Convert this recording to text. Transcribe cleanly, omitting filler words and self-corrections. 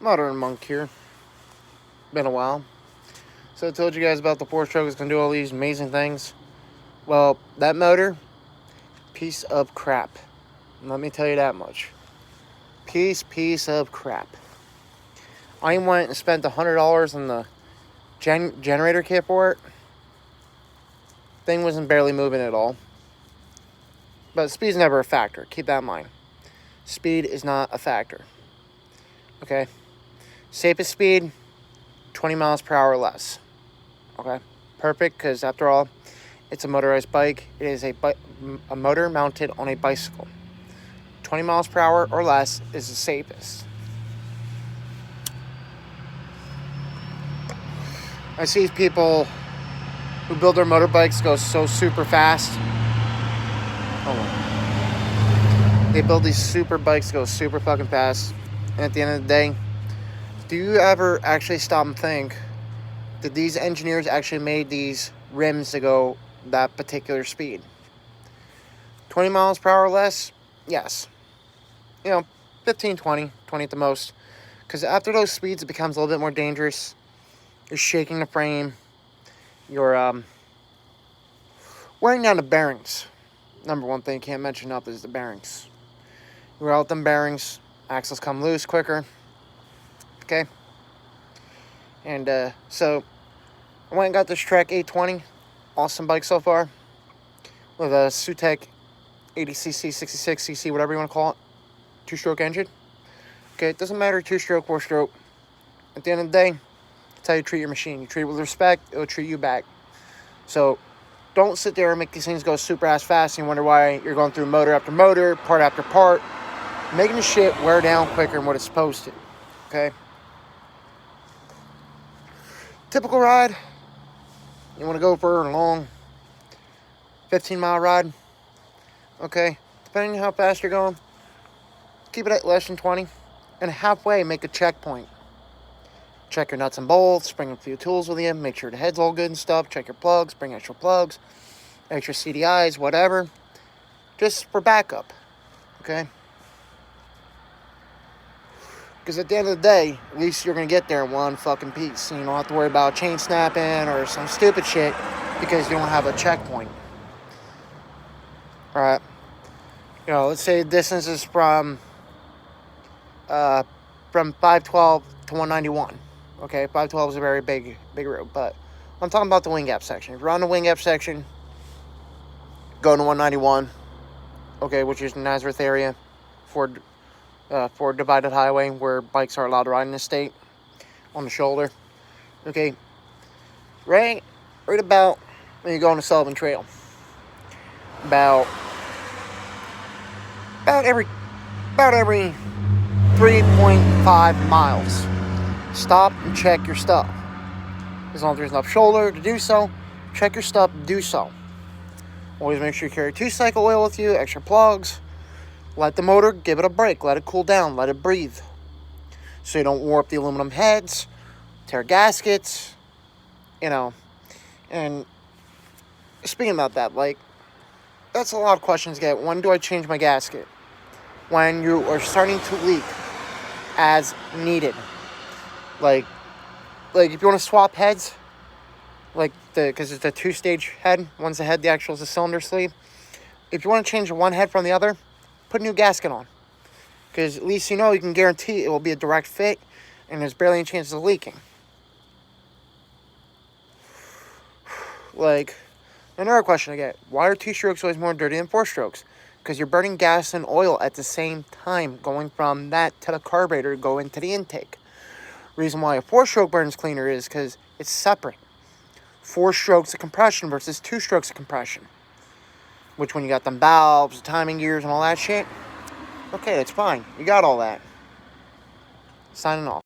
Modern Monk here. Been a while. So I told you guys about the 4-stroke is going to do all these amazing things. Well, that motor, piece of crap. Let me tell you that much. Piece of crap. I went and spent $100 on the generator kit for it. Thing wasn't barely moving at all. But speed's never a factor. Keep that in mind. Speed is not a factor. Okay? Safest speed, 20 miles per hour or less. Okay? Perfect, because after all, it's a motorized bike. It is a motor mounted on a bicycle. 20 miles per hour or less is the safest. I see people who build their motorbikes go so super fast. They build these super bikes go super fucking fast. And at the end of the day, do you ever actually stop and think, did these engineers actually made these rims to go that particular speed? 20 miles per hour or less? Yes. 15, 20 at the most. Because after those speeds, it becomes a little bit more dangerous. You're shaking the frame. You're wearing down the bearings. Number one thing you can't mention enough is the bearings. You wear out them bearings, axles come loose quicker. Okay? And so I went and got this Trek 820. Awesome bike so far. With a Sutek 80cc, 66cc, whatever you want to call it. 2-stroke engine. Okay, it doesn't matter 2-stroke, 4-stroke. At the end of the day, that's how you treat your machine. You treat it with respect, it'll treat you back. So don't sit there and make these things go super ass fast and you wonder why you're going through motor after motor, part after part, making the shit wear down quicker than what it's supposed to. Okay? Typical ride. You want to go for a long 15-mile ride. Okay? Depending on how fast you're going, keep it at less than 20. And halfway, make a checkpoint. Check your nuts and bolts, bring a few tools with you, make sure the head's all good and stuff, check your plugs, bring extra plugs, extra CDIs, whatever. Just for backup. Okay? Because at the end of the day, at least you're going to get there in one fucking piece. And you don't have to worry about chain snapping or some stupid shit because you don't have a checkpoint. Alright. Let's say the distance is from 512 to 191. Okay, 512 is a very big road. But I'm talking about the wing gap section. If you're on the wing gap section, go to 191. Okay, which is Nazareth area. For divided highway where bikes are allowed to ride in the state on the shoulder. Okay, right about when you go on the Sullivan Trail, about every 3.5 miles, stop and check your stuff. As long as there's enough shoulder to do so, check your stuff, do so. Always make sure you carry 2-cycle oil with you, extra plugs. Let the motor, give it a break. Let it cool down. Let it breathe. So you don't warp the aluminum heads, tear gaskets, And speaking about that, that's a lot of questions to get. When do I change my gasket? When you are starting to leak as needed. Like if you want to swap heads, because it's a 2-stage head. One's the head, the actual is the cylinder sleeve. If you want to change one head from the other, put a new gasket on. Because at least you can guarantee it will be a direct fit and there's barely any chances of leaking. Another question I get, why are 2-strokes always more dirty than 4-strokes? Because you're burning gas and oil at the same time, going from that to the carburetor, going to the intake. Reason why a 4-stroke burns cleaner is because it's separate. 4 strokes of compression versus 2 strokes of compression. Which when you got them valves, timing gears, and all that shit, okay, that's fine. You got all that. Signing off.